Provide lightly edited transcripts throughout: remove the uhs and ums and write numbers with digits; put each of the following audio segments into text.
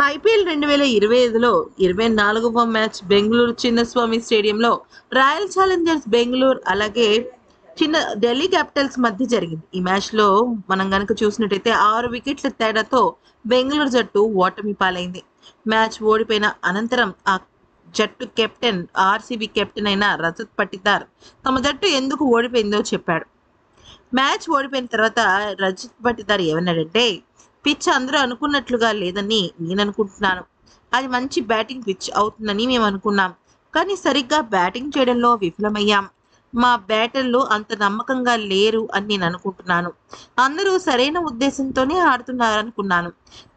IPL 2025లో 24వ match Bengaluru Chinnaswamy స్టేడియంలో royal Challengers Bengaluru అలాగే చిన్న ఢిల్లీ క్యాపిటల్స్ మధ్య జరిగింది. ఈ మ్యాచ్లో మనం గనక చూసినట్టయితే 6 వికెట్ల తేడాతో బెంగళూరు జట్టు ఓటమి పాలైంది. మ్యాచ్ ఓడిపోయిన అనంతరం ఆ జట్టు కెప్టెన్ ఆర్సీబీ కెప్టెన్ అయిన రజత్ పటిదార్ తమ జట్టు ఎందుకు ఓడిపోయిందో చెప్పాడు. మ్యాచ్ ఓడిపోయిన తర్వాత రజత్ పటిదార్ ఏమన్నాడంటే, పిచ్ అందరూ అనుకున్నట్లుగా లేదని నేను అనుకుంటున్నాను. అది మంచి బ్యాటింగ్ పిచ్ అవుతుందని మేము అనుకున్నాం. కానీ సరిగ్గా బ్యాటింగ్ చేయడంలో విఫలమయ్యాం. మా బ్యాటర్లు అంత నమ్మకంగా లేరు అని నేను అనుకుంటున్నాను. అందరూ సరైన ఉద్దేశంతోనే ఆడుతున్నారనుకున్నాను.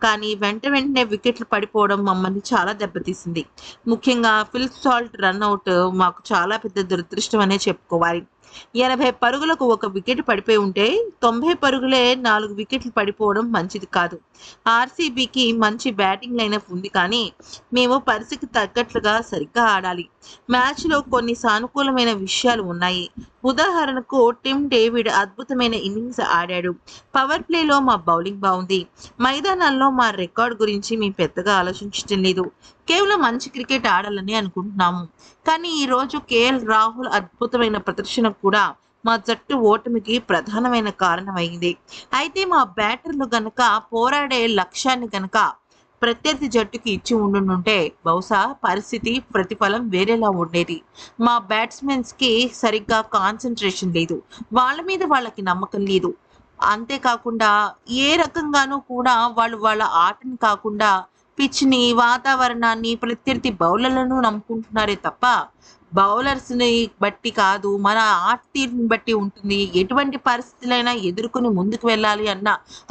కానీ వెంటనే వికెట్లు పడిపోవడం మమ్మల్ని చాలా దెబ్బతీసింది. ముఖ్యంగా ఫిల్ సాల్ట్ రన్అట్ మాకు చాలా పెద్ద దురదృష్టం అనే చెప్పుకోవాలి. 80 పరుగులకు ఒక వికెట్ పడిపోయి ఉంటే 90 పరుగులే 4 వికెట్లు పడిపోవడం మంచిది కాదు. ఆర్సీబీకి మంచి బ్యాటింగ్ లైనప్ ఉంది, కానీ మేము పరిస్థితికి తగ్గట్లుగా సరిగ్గా ఆడాలి. మ్యాచ్లో కొన్ని సానుకూలమైన విషయాలు ఉన్నాయి. ఉదాహరణకు టిమ్ డేవిడ్ అద్భుతమైన ఇన్నింగ్స్ ఆడాడు. పవర్ ప్లేలో మా బౌలింగ్ బాగుంది. మైదానాల్లో మా రికార్డు గురించి మేము పెద్దగా ఆలోచించడం లేదు. కేవలం మంచి క్రికెట్ ఆడాలని అనుకుంటున్నాము. కానీ ఈరోజు కేఎల్ రాహుల్ అద్భుతమైన ప్రదర్శన కూడా మా జట్టు ఓటమికి ప్రధానమైన కారణమైంది. అయితే మా బ్యాటర్లు గనక పోరాడే లక్ష్యాన్ని గనక ప్రత్యర్థి జట్టుకి ఇచ్చి ఉండుంటే బహుశా పరిస్థితి ప్రతిఫలం వేరేలా ఉండేది. మా బ్యాట్స్మెన్స్కి సరిగ్గా కాన్సన్ట్రేషన్ లేదు. వాళ్ళ మీద వాళ్ళకి నమ్మకం లేదు. అంతేకాకుండా ఏ రకంగానూ కూడా వాళ్ళు వాళ్ళ ఆటని కాకుండా పిచ్‌ని, వాతావరణాన్ని, ప్రత్యర్థి బౌలర్లను నమ్ముకుంటున్నారే తప్ప, బౌలర్స్‌ని బట్టి కాదు, మన ఆట తీరుని బట్టి ఉంటుంది. ఎటువంటి పరిస్థితులైనా ఎదుర్కొని ముందుకు వెళ్ళాలి అన్న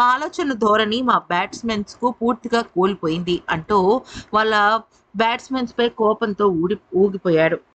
ఆలోచన ధోరణి మా బ్యాట్స్‌మెన్స్‌కు పూర్తిగా కోల్పోయింది అంటూ వాళ్ళ బ్యాట్స్‌మెన్స్‌పై కోపంతో ఊగిపోయాడు.